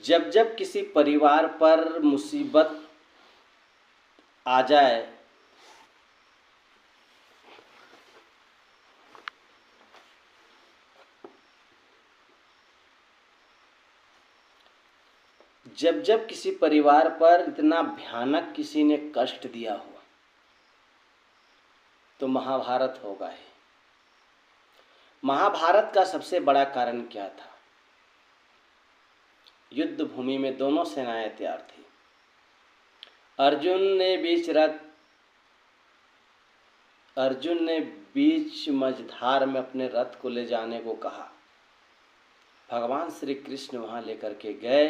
जब जब किसी परिवार पर मुसीबत आ जाए, जब जब किसी परिवार पर इतना भयानक किसी ने कष्ट दिया हो, तो महाभारत होगा ही। महाभारत का सबसे बड़ा कारण क्या था? युद्ध भूमि में दोनों सेनाएं तैयार थी। अर्जुन ने बीच मझधार में अपने रथ को ले जाने को कहा। भगवान श्री कृष्ण वहां लेकर के गए।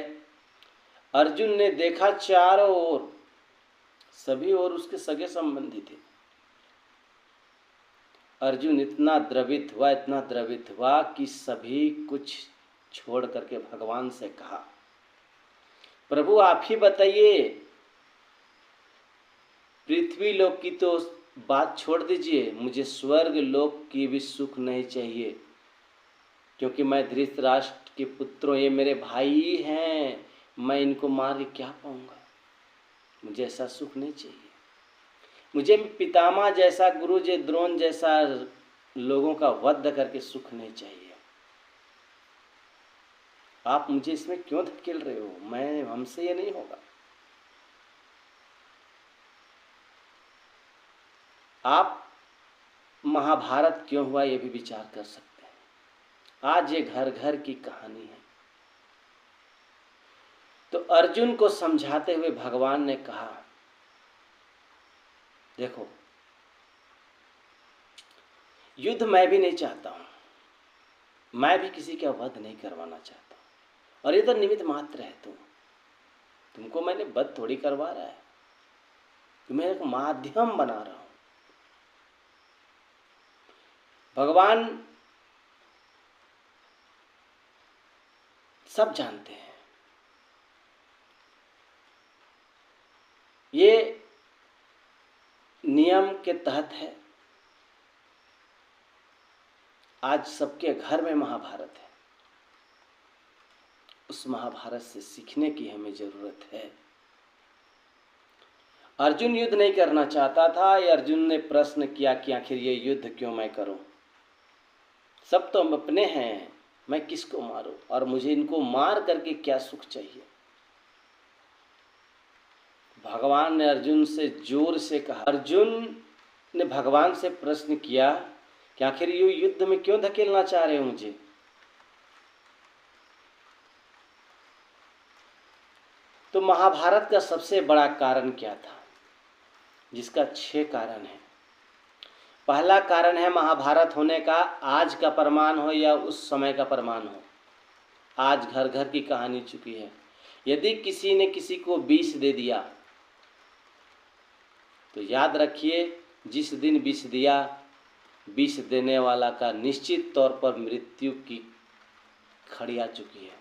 अर्जुन ने देखा चारों ओर, सभी ओर उसके सगे संबंधी थे। अर्जुन इतना द्रवित हुआ कि सभी कुछ छोड़ करके भगवान से कहा, प्रभु आप ही बताइए, पृथ्वी लोक की तो बात छोड़ दीजिए, मुझे स्वर्ग लोक की भी सुख नहीं चाहिए, क्योंकि मैं धृतराष्ट्र के पुत्रों, ये मेरे भाई हैं, मैं इनको मार के क्या पाऊंगा? मुझे ऐसा सुख नहीं चाहिए। मुझे पितामह जैसा, गुरु जे द्रोण जैसा लोगों का वध करके सुख नहीं चाहिए। आप मुझे इसमें क्यों धकेल रहे हो? हमसे ये नहीं होगा। आप महाभारत क्यों हुआ ये भी विचार कर सकते हैं। आज ये घर घर की कहानी है। तो अर्जुन को समझाते हुए भगवान ने कहा, देखो, युद्ध मैं भी नहीं चाहता हूं, मैं भी किसी का वध नहीं करवाना चाहता, और ये तो निमित्त मात्र है। तुमको मैंने वध थोड़ी करवा रहा है, तुम्हें एक माध्यम बना रहा हूं। भगवान सब जानते हैं, ये नियम के तहत है। आज सबके घर में महाभारत है। उस महाभारत से सीखने की हमें जरूरत है। अर्जुन युद्ध नहीं करना चाहता था। ये अर्जुन ने प्रश्न किया कि आखिर ये युद्ध क्यों मैं करूं? सब तो अपने हैं, मैं किसको मारूं, और मुझे इनको मार करके क्या सुख चाहिए? भगवान ने अर्जुन से जोर से कहा। अर्जुन ने भगवान से प्रश्न किया कि आखिर ये युद्ध में क्यों धकेलना चाह रहे हो मुझे? तो महाभारत का सबसे बड़ा कारण क्या था, जिसका 6 कारण है। पहला कारण है महाभारत होने का, आज का प्रमाण हो या उस समय का प्रमाण हो, आज घर घर की कहानी चुकी है। यदि किसी ने किसी को विष दे दिया तो याद रखिए, जिस दिन विष दिया, विष देने वाला का निश्चित तौर पर मृत्यु की घड़ी आ चुकी है।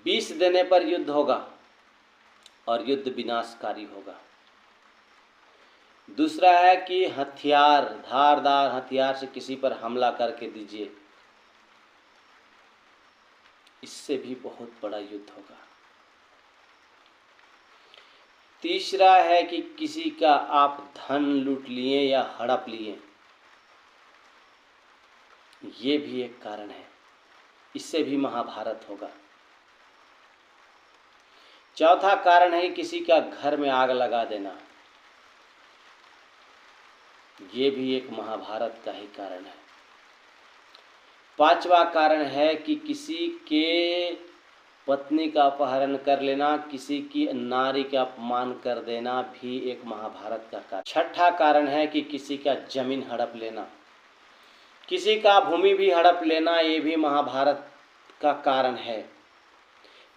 विष देने पर युद्ध होगा और युद्ध विनाशकारी होगा। दूसरा है कि हथियार, धारदार हथियार से किसी पर हमला करके दीजिए, इससे भी बहुत बड़ा युद्ध होगा। तीसरा है कि किसी का आप धन लूट लिए या हड़प लिए, ये भी एक कारण है, इससे भी महाभारत होगा। चौथा कारण है कि किसी का घर में आग लगा देना, ये भी एक महाभारत का ही कारण है। पांचवा कारण है कि किसी के पत्नी का अपहरण कर लेना, किसी की नारी का अपमान कर देना भी एक महाभारत का कारण। छठा कारण है कि किसी का जमीन हड़प लेना, किसी का भूमि भी हड़प लेना, ये भी महाभारत का कारण है।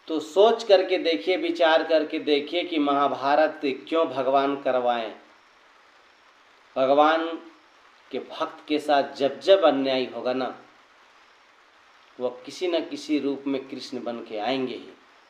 तो सोच करके देखिए, विचार करके देखिए कि महाभारत क्यों भगवान करवाएं। भगवान के भक्त के साथ जब जब अन्याय होगा ना, वह किसी न किसी रूप में कृष्ण बन के आएंगे ही।